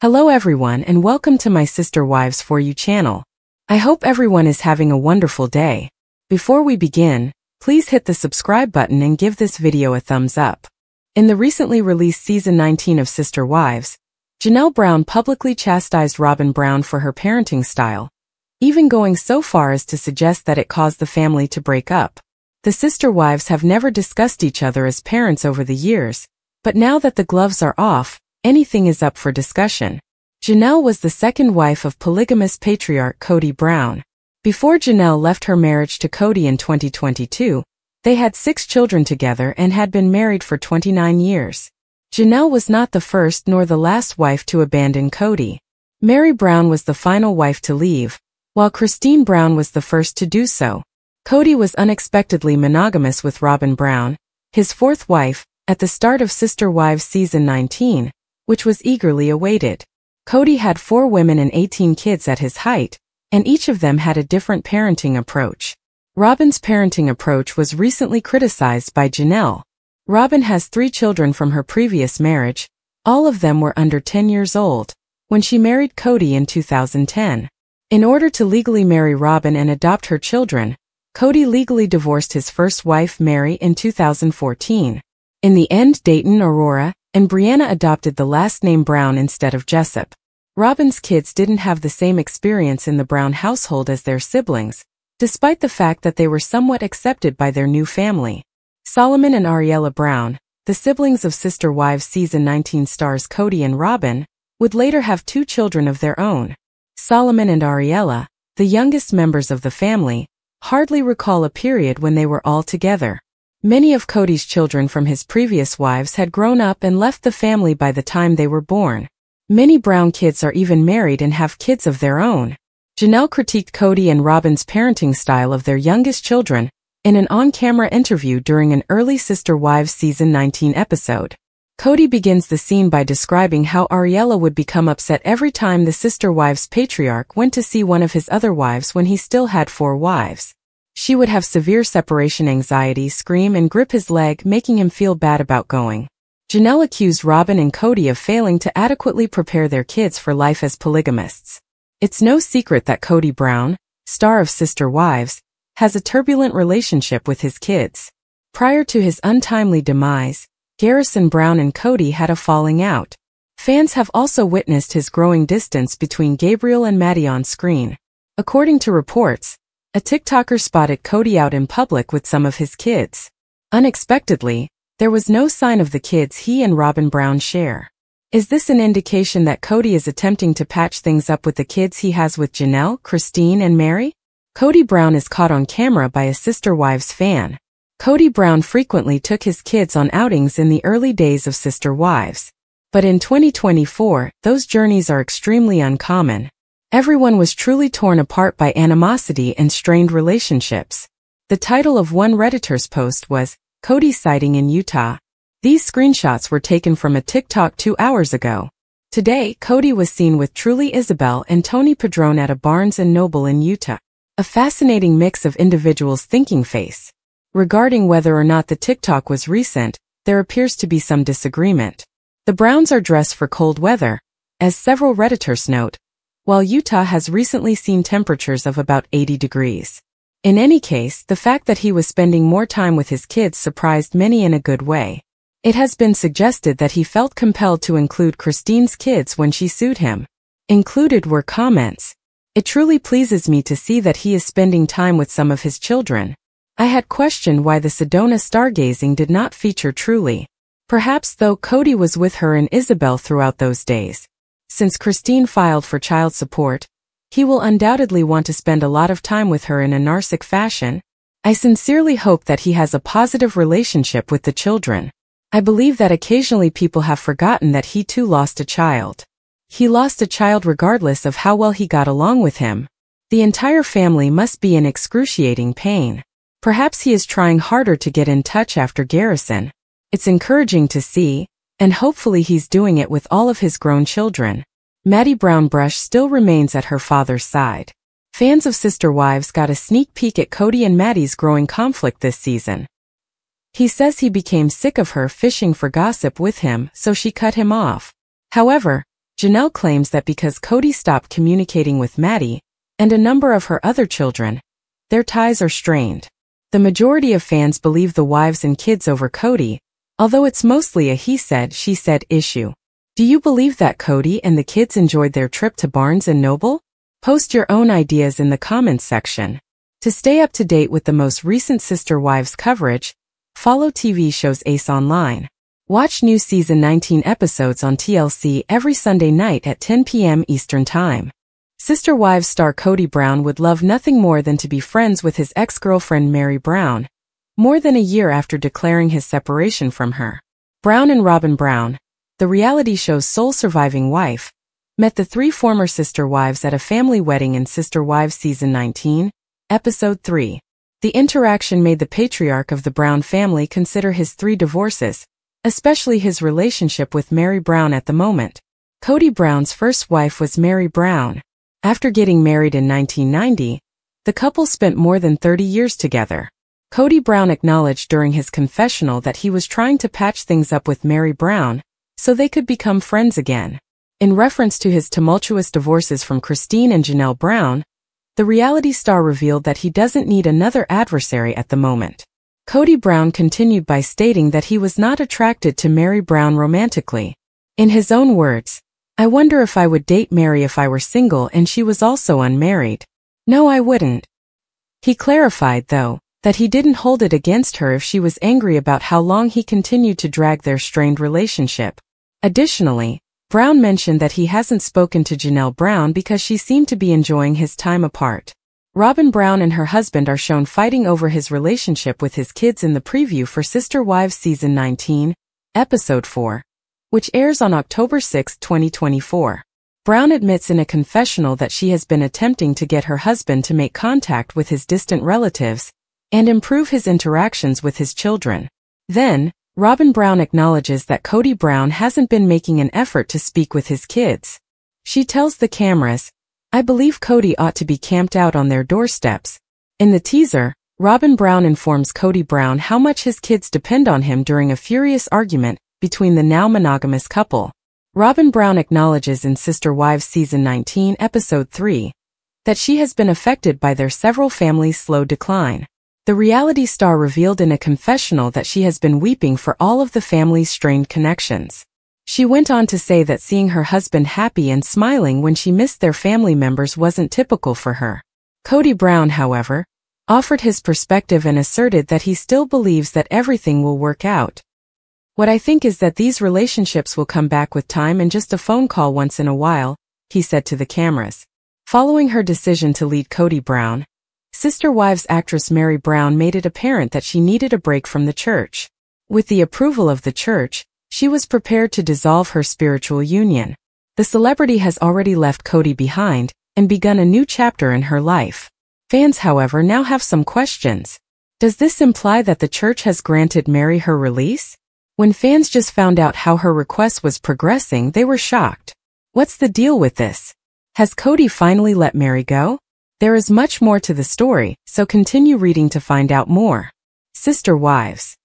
Hello everyone and welcome to my Sister Wives For You channel. I hope everyone is having a wonderful day. Before we begin, please hit the subscribe button and give this video a thumbs up. In the recently released season 19 of Sister Wives, Janelle Brown publicly chastised Robyn Brown for her parenting style, even going so far as to suggest that it caused the family to break up. The Sister Wives have never discussed each other as parents over the years, but now that the gloves are off, anything is up for discussion. Janelle was the second wife of polygamous patriarch Kody Brown. Before Janelle left her marriage to Kody in 2022, they had 6 children together and had been married for 29 years. Janelle was not the first nor the last wife to abandon Kody. Mary Brown was the final wife to leave, while Christine Brown was the first to do so. Kody was unexpectedly monogamous with Robyn Brown, his 4th wife, at the start of Sister Wives season 19, which was eagerly awaited. Kody had 4 women and 18 kids at his height, and each of them had a different parenting approach. Robyn's parenting approach was recently criticized by Janelle. Robyn has 3 children from her previous marriage, all of them were under 10 years old, when she married Kody in 2010. In order to legally marry Robyn and adopt her children, Kody legally divorced his first wife Mary in 2014. In the end, Dayton, Aurora, and Brianna adopted the last name Brown instead of Jessup. Robyn's kids didn't have the same experience in the Brown household as their siblings, despite the fact that they were somewhat accepted by their new family. Solomon and Ariella Brown, the siblings of Sister Wives season 19 stars Kody and Robyn, would later have 2 children of their own. Solomon and Ariella, the youngest members of the family, hardly recall a period when they were all together. Many of Kody's children from his previous wives had grown up and left the family by the time they were born. Many Brown kids are even married and have kids of their own. Janelle critiqued Kody and Robyn's parenting style of their youngest children in an on-camera interview during an early Sister Wives season 19 episode. Kody begins the scene by describing how Ariella would become upset every time the Sister Wives patriarch went to see one of his other wives when he still had 4 wives. She would have severe separation anxiety, scream and grip his leg, making him feel bad about going. Janelle accused Robyn and Kody of failing to adequately prepare their kids for life as polygamists. It's no secret that Kody Brown, star of Sister Wives, has a turbulent relationship with his kids. Prior to his untimely demise, Garrison Brown and Kody had a falling out. Fans have also witnessed his growing distance between Gabriel and Maddie on screen. According to reports, a TikToker spotted Kody out in public with some of his kids. Unexpectedly, there was no sign of the kids he and Robyn Brown share. Is this an indication that Kody is attempting to patch things up with the kids he has with Janelle, Christine, and Mary? Kody Brown is caught on camera by a Sister Wives fan. Kody Brown frequently took his kids on outings in the early days of Sister Wives. But in 2024, those journeys are extremely uncommon. Everyone was truly torn apart by animosity and strained relationships. The title of one Redditor's post was, "Kody sighting in Utah." These screenshots were taken from a TikTok 2 hours ago. Today, Kody was seen with Truly&Ysabel and Tony Padron at a Barnes & Noble in Utah. A fascinating mix of individuals' thinking face. Regarding whether or not the TikTok was recent, there appears to be some disagreement. The Browns are dressed for cold weather, as several Redditors note, while Utah has recently seen temperatures of about 80 degrees. In any case, the fact that he was spending more time with his kids surprised many in a good way. It has been suggested that he felt compelled to include Christine's kids when she sued him. Included were comments. "It truly pleases me to see that he is spending time with some of his children. I had questioned why the Sedona stargazing did not feature Truly. Perhaps though Kody was with her and Isabel throughout those days. Since Christine filed for child support, he will undoubtedly want to spend a lot of time with her in a narcissic fashion. I sincerely hope that he has a positive relationship with the children. I believe that occasionally people have forgotten that he too lost a child. He lost a child regardless of how well he got along with him. The entire family must be in excruciating pain. Perhaps he is trying harder to get in touch after Garrison. It's encouraging to see, and hopefully he's doing it with all of his grown children." Maddie Brown Brush still remains at her father's side. Fans of Sister Wives got a sneak peek at Kody and Maddie's growing conflict this season. He says he became sick of her fishing for gossip with him, so she cut him off. However, Janelle claims that because Kody stopped communicating with Maddie and a number of her other children, their ties are strained. The majority of fans believe the wives and kids over Kody, although it's mostly a he said, she said issue. Do you believe that Kody and the kids enjoyed their trip to Barnes & Noble? Post your own ideas in the comments section. To stay up to date with the most recent Sister Wives coverage, follow TV shows Ace Online. Watch new season 19 episodes on TLC every Sunday night at 10 p.m. Eastern Time. Sister Wives star Kody Brown would love nothing more than to be friends with his ex-girlfriend Meri Brown, more than a year after declaring his separation from her. Brown and Robyn Brown, the reality show's sole surviving wife, met the three former Sister Wives at a family wedding in Sister Wives Season 19, Episode 3. The interaction made the patriarch of the Brown family consider his 3 divorces, especially his relationship with Meri Brown at the moment. Kody Brown's first wife was Meri Brown. After getting married in 1990, the couple spent more than 30 years together. Kody Brown acknowledged during his confessional that he was trying to patch things up with Meri Brown so they could become friends again. In reference to his tumultuous divorces from Christine and Janelle Brown, the reality star revealed that he doesn't need another adversary at the moment. Kody Brown continued by stating that he was not attracted to Meri Brown romantically. In his own words, "I wonder if I would date Meri if I were single and she was also unmarried. No, I wouldn't." He clarified, though, that he didn't hold it against her if she was angry about how long he continued to drag their strained relationship. Additionally, Brown mentioned that he hasn't spoken to Janelle Brown because she seemed to be enjoying his time apart. Robyn Brown and her husband are shown fighting over his relationship with his kids in the preview for Sister Wives Season 19, Episode 4, which airs on October 6, 2024. Brown admits in a confessional that she has been attempting to get her husband to make contact with his distant relatives and improve his interactions with his children. Then, Robyn Brown acknowledges that Kody Brown hasn't been making an effort to speak with his kids. She tells the cameras, "I believe Kody ought to be camped out on their doorsteps." In the teaser, Robyn Brown informs Kody Brown how much his kids depend on him during a furious argument between the now monogamous couple. Robyn Brown acknowledges in Sister Wives Season 19, Episode 3, that she has been affected by their several families' slow decline. The reality star revealed in a confessional that she has been weeping for all of the family's strained connections. She went on to say that seeing her husband happy and smiling when she missed their family members wasn't typical for her. Kody Brown, however, offered his perspective and asserted that he still believes that everything will work out. "What I think is that these relationships will come back with time and just a phone call once in a while," he said to the cameras. Following her decision to lead Kody Brown, Sister Wives actress Meri Brown made it apparent that she needed a break from the church. With the approval of the church, she was prepared to dissolve her spiritual union. The celebrity has already left Kody behind and begun a new chapter in her life. Fans, however, now have some questions. Does this imply that the church has granted Meri her release? When fans just found out how her request was progressing, they were shocked. What's the deal with this? Has Kody finally let Meri go? There is much more to the story, so continue reading to find out more. Sister Wives.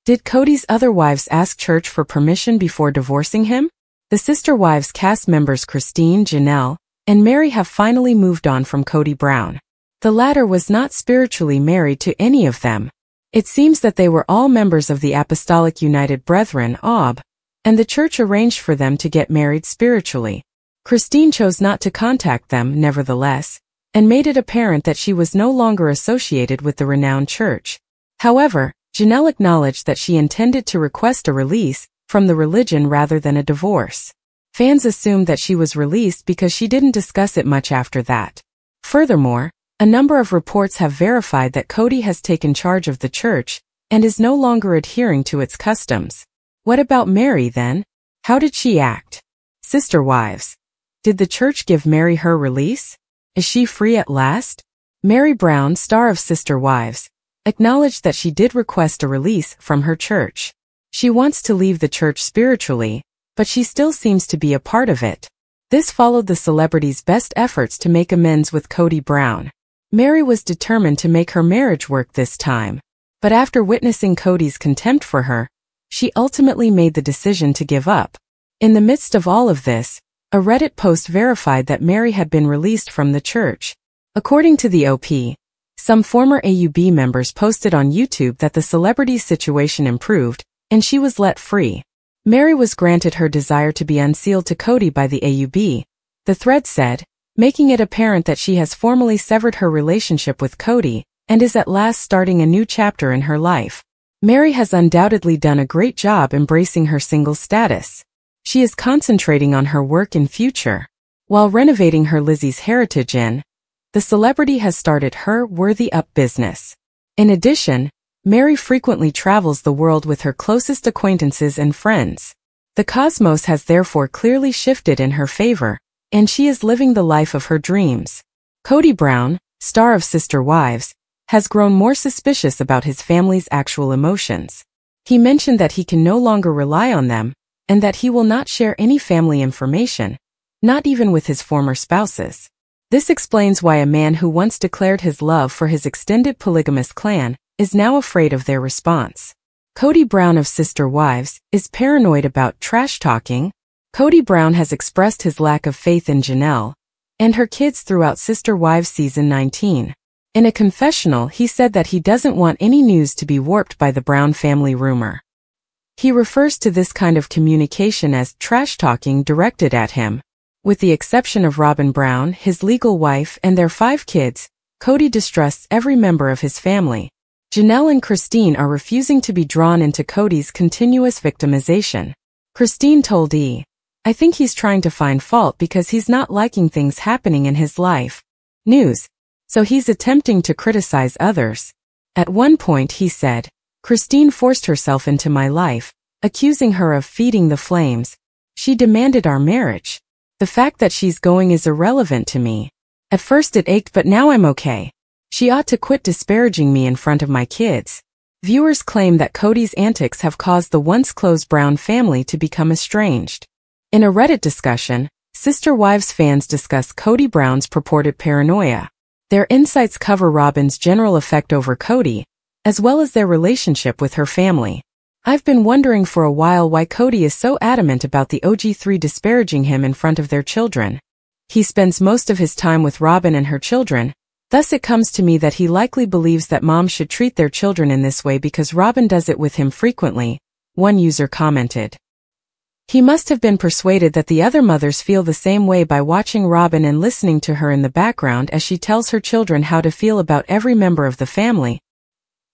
Did Kody's other wives ask church for permission before divorcing him? The Sister Wives cast members Christine, Janelle, and Meri have finally moved on from Kody Brown. The latter was not spiritually married to any of them. It seems that they were all members of the Apostolic United Brethren, OB, and the church arranged for them to get married spiritually. Christine chose not to contact them, nevertheless, and made it apparent that she was no longer associated with the renowned church. However, Janelle acknowledged that she intended to request a release from the religion rather than a divorce. Fans assumed that she was released because she didn't discuss it much after that. Furthermore, a number of reports have verified that Kody has taken charge of the church and is no longer adhering to its customs. What about Meri then? How did she act? Sister Wives. Did the church give Meri her release? Is she free at last? Meri Brown, star of Sister Wives, acknowledged that she did request a release from her church. She wants to leave the church spiritually, but she still seems to be a part of it. This followed the celebrity's best efforts to make amends with Kody Brown. Meri was determined to make her marriage work this time, but after witnessing Kody's contempt for her, she ultimately made the decision to give up. In the midst of all of this, A Reddit post verified that Mary had been released from the church. According to the OP, some former AUB members posted on YouTube that the celebrity's situation improved, and she was let free. Mary was granted her desire to be unsealed to Kody by the AUB, the thread said, making it apparent that she has formally severed her relationship with Kody and is at last starting a new chapter in her life. Mary has undoubtedly done a great job embracing her single status. She is concentrating on her work in future. While renovating her Lizzie's Heritage Inn, the celebrity has started her Worthy Up business. In addition, Mary frequently travels the world with her closest acquaintances and friends. The cosmos has therefore clearly shifted in her favor, and she is living the life of her dreams. Kody Brown, star of Sister Wives, has grown more suspicious about his family's actual emotions. He mentioned that he can no longer rely on them, and that he will not share any family information, not even with his former spouses. This explains why a man who once declared his love for his extended polygamous clan is now afraid of their response. Kody Brown of Sister Wives is paranoid about trash talking. Kody Brown has expressed his lack of faith in Janelle and her kids throughout Sister Wives Season 19. In a confessional, he said that he doesn't want any news to be warped by the Brown family rumor. He refers to this kind of communication as trash talking directed at him. With the exception of Robyn Brown, his legal wife, and their 5 kids, Kody distrusts every member of his family. Janelle and Christine are refusing to be drawn into Kody's continuous victimization. Christine told E! I think he's trying to find fault because he's not liking things happening in his life. News. So he's attempting to criticize others. At one point he said, Christine forced herself into my life, accusing her of feeding the flames. She demanded our marriage. The fact that she's going is irrelevant to me. At first it ached, but now I'm okay. She ought to quit disparaging me in front of my kids. Viewers claim that Kody's antics have caused the once close Brown family to become estranged. In a Reddit discussion, Sister Wives fans discuss Kody Brown's purported paranoia. Their insights cover Robyn's general effect over Kody, as well as their relationship with her family. I've been wondering for a while why Kody is so adamant about the OG3 disparaging him in front of their children. He spends most of his time with Robyn and her children, thus it comes to me that he likely believes that moms should treat their children in this way because Robyn does it with him frequently, one user commented. He must have been persuaded that the other mothers feel the same way by watching Robyn and listening to her in the background as she tells her children how to feel about every member of the family.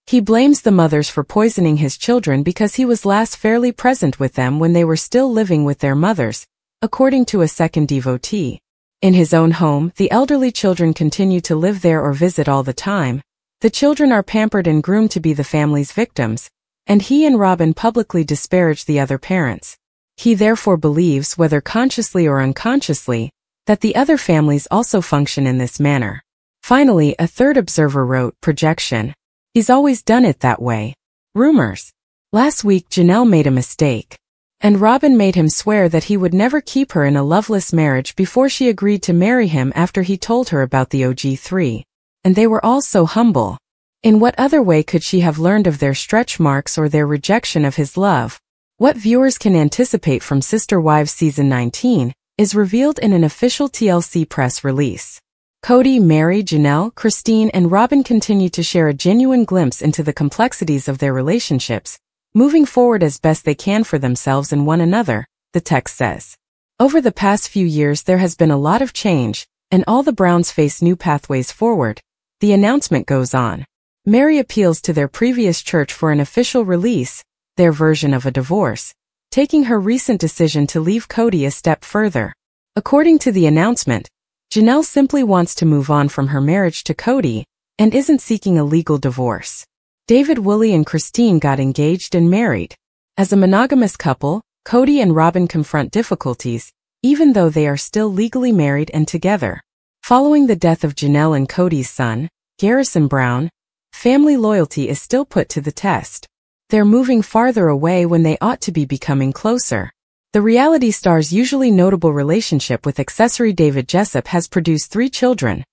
He blames the mothers for poisoning his children because he was last fairly present with them when they were still living with their mothers, according to a second devotee. In his own home, the elderly children continue to live there or visit all the time. The children are pampered and groomed to be the family's victims, and he and Robyn publicly disparage the other parents. He therefore believes, whether consciously or unconsciously, that the other families also function in this manner. Finally, a third observer wrote, projection. He's always done it that way. Rumors. Last week Janelle made a mistake, and Robyn made him swear that he would never keep her in a loveless marriage before she agreed to marry him after he told her about the OG3. And they were all so humble. In what other way could she have learned of their stretch marks or their rejection of his love? What viewers can anticipate from Sister Wives Season 19 is revealed in an official TLC press release. Kody, Mary, Janelle, Christine, and Robyn continue to share a genuine glimpse into the complexities of their relationships, moving forward as best they can for themselves and one another, the text says. Over the past few years there has been a lot of change, and all the Browns face new pathways forward, the announcement goes on. Mary appeals to their previous church for an official release, their version of a divorce, taking her recent decision to leave Kody a step further. According to the announcement, Janelle simply wants to move on from her marriage to Kody and isn't seeking a legal divorce. David, Woolley, and Christine got engaged and married. As a monogamous couple, Kody and Robyn confront difficulties, even though they are still legally married and together. Following the death of Janelle and Kody's son, Garrison Brown, family loyalty is still put to the test. They're moving farther away when they ought to be becoming closer. The reality star's usually notable relationship with accessory David Jessup has produced 3 children: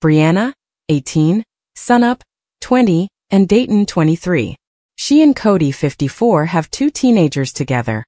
Brianna, 18, Sunup, 20, and Dayton, 23. She and Kody, 54, have 2 teenagers together: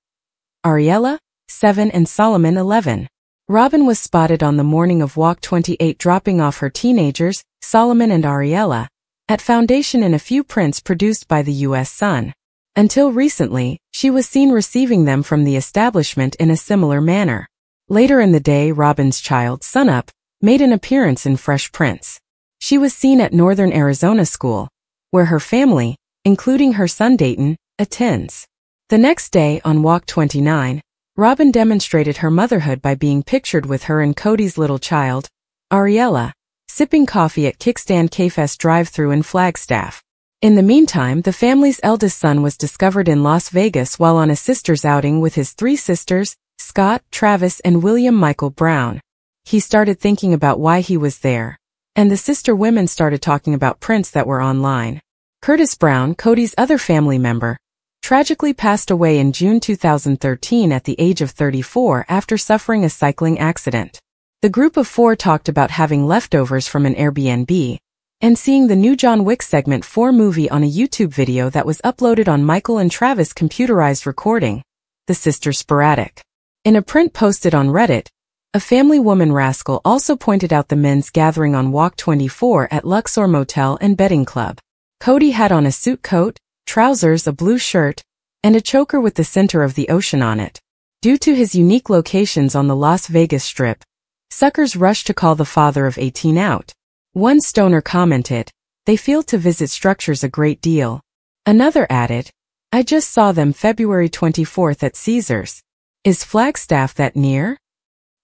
Ariella, 7, and Solomon, 11. Robyn was spotted on the morning of Walk 28 dropping off her teenagers, Solomon and Ariella, at Foundation in a few prints produced by the U.S. Sun. Until recently, she was seen receiving them from the establishment in a similar manner. Later in the day, Robyn's child, Sunup, made an appearance in Fresh Prince. She was seen at Northern Arizona School, where her family, including her son Dayton, attends. The next day, on Walk 29, Robyn demonstrated her motherhood by being pictured with her and Kody's little child, Ariella, sipping coffee at Kickstand K-Fest drive-thru in Flagstaff. In the meantime, the family's eldest son was discovered in Las Vegas while on a sister's outing with his three sisters, Scott, Travis, and William Michael Brown. He started thinking about why he was there, and the sister women started talking about prints that were online. Curtis Brown, Kody's other family member, tragically passed away in June 2013 at the age of 34 after suffering a cycling accident. The group of four talked about having leftovers from an Airbnb and seeing the new John Wick Segment 4 movie on a YouTube video that was uploaded on Michael and Travis' computerized recording, the sisters sporadic. In a print posted on Reddit, a family woman rascal also pointed out the men's gathering on Walk 24 at Luxor Motel and Bedding Club. Kody had on a suit coat, trousers, a blue shirt, and a choker with the center of the ocean on it. Due to his unique locations on the Las Vegas Strip, suckers rushed to call the father of 18 out. One stoner commented, "They feel to visit structures a great deal." Another added, "I just saw them February 24th at Caesars. Is Flagstaff that near?"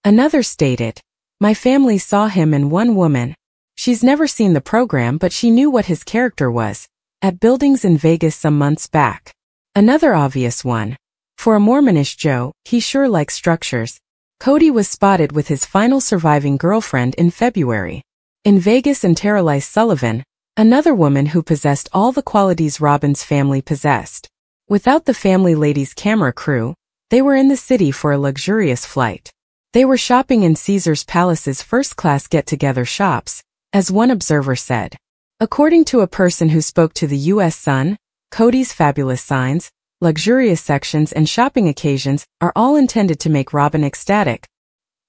Another stated, "My family saw him and one woman. She's never seen the program but she knew what his character was, at buildings in Vegas some months back." Another obvious one, "For a Mormonish Joe, he sure likes structures." Kody was spotted with his final surviving girlfriend in February. In Vegas, and Truly&Ysabel Sullivan, another woman who possessed all the qualities Robyn's family possessed. Without the family lady's camera crew, they were in the city for a luxurious flight. They were shopping in Caesars Palace's first-class get-together shops, as one observer said. According to a person who spoke to the U.S. Sun, Kody's fabulous signs, luxurious sections and shopping occasions are all intended to make Robyn ecstatic.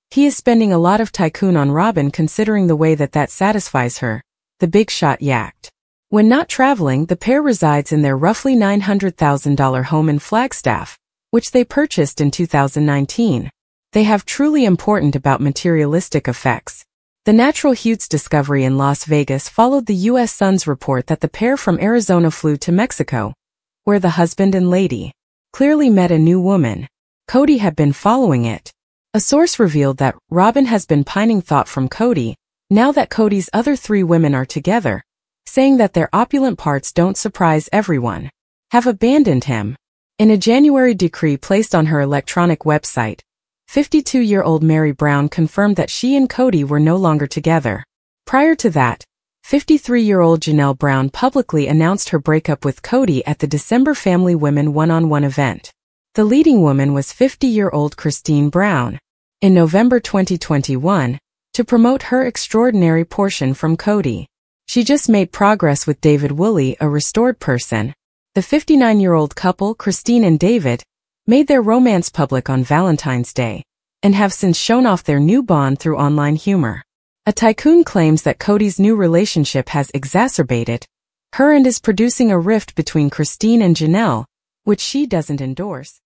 He is spending a lot of tycoon on Robyn considering the way that satisfies her, the big shot yacked. When not traveling, the pair resides in their roughly $900,000 home in Flagstaff, which they purchased in 2019. They have truly important about materialistic effects. The natural hues discovery in Las Vegas followed the U.S. Sun's report that the pair from Arizona flew to Mexico, where the husband and lady clearly met a new woman. Kody had been following it. A source revealed that Robyn has been pining thought from Kody, now that Kody's other three women are together, saying that their opulent parts don't surprise everyone, have abandoned him. In a January decree placed on her electronic website, 52-year-old Mary Brown confirmed that she and Kody were no longer together. Prior to that, 53-year-old Janelle Brown publicly announced her breakup with Kody at the December Family Women one-on-one event. The leading woman was 50-year-old Christine Brown. In November 2021, to promote her extraordinary portion from Kody, she just made progress with David Woolley, a restored person. The 59-year-old couple, Christine and David, made their romance public on Valentine's Day, and have since shown off their new bond through online humor. A tycoon claims that Kody's new relationship has exacerbated her and is producing a rift between Christine and Janelle, which she doesn't endorse.